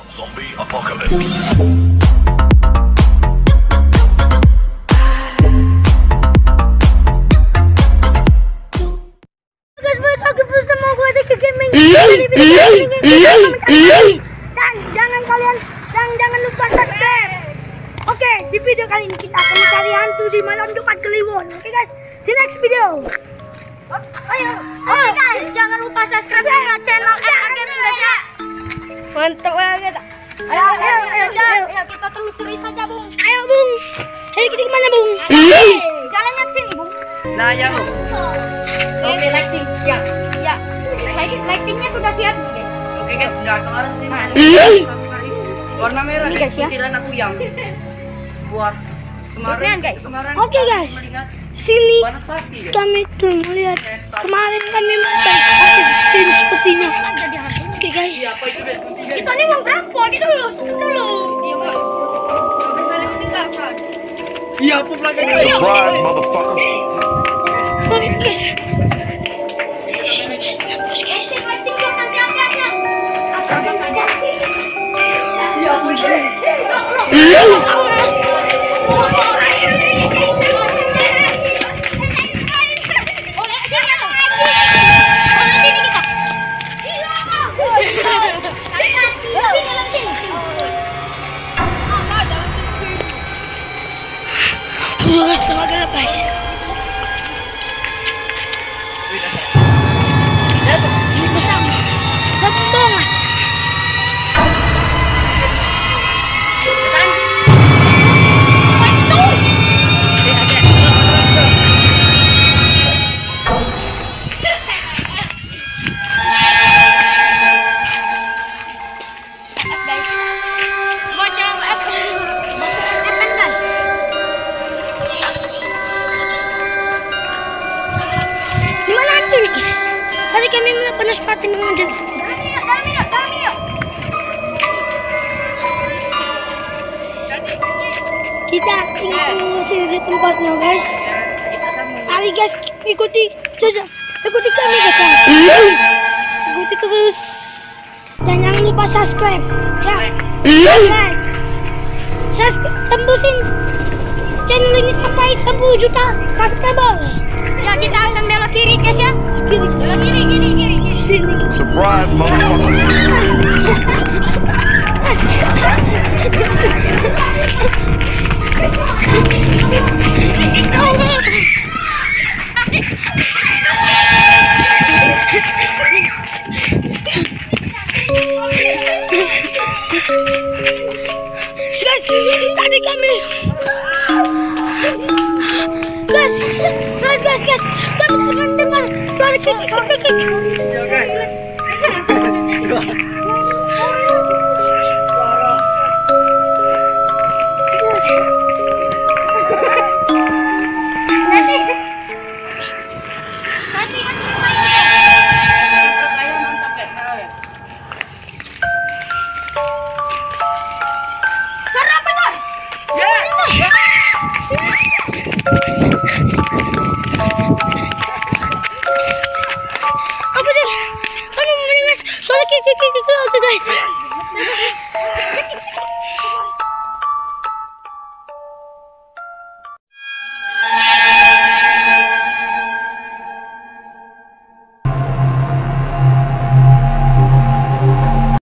Zombie apocalypse. Dan jangan lupa subscribe. Oke, di video kali ini kita akan mencari hantu di malam Jumat Kliwon. Oke guys, see you next video. Oke guys, jangan lupa subscribe ke channel MA Gaming guys ya. Mantap banget. Ayo kita telusuri saja Bung. Ayo Bung. Ayo kita kemana Bung? Jalannya ke sini Bung. Nah ya Bung. Oke, lighting. Ya. Lightingnya sudah siap nih guys. Oke guys, udah kemarin sih. Warna merah Ini guys ya. Pikiran aku yang buat kemarin guys. Oke guys. Melihat Sini panas pasti ya. kami tuh melihat kemarin kami melihat sini sepertinya. Jadi hantu. Oke guys. Iya, apa itu guys? Kita nih mau berapa? Di dulu, dulu. Iya Bang. Sampai saling tinggalkan. Iya, aku lagi. Surprise, motherfucker. Oke guys. Sini guys, terus guys. Lighting siap. Apa saja. Iya, aku Guys, tenaga lepas. Ini bersama. Lembongan. Tadi kami melakukan sepatu mengajar. Kita tinggal mengusir di tempatnya guys. Mari guys, ikuti kami guys. Ikuti terus. Dan jangan lupa subscribe ya. Like. Tembusin channel ini sampai 10 juta subscriber. Ya kita akan belok kiri guys ya. Belok kiri. Sini. Surprise, motherfucker. Guys, tadi kami guys, kami dengar suara kiki. Ya guys. Apa sih? Kamu mendengar suara kiki guys.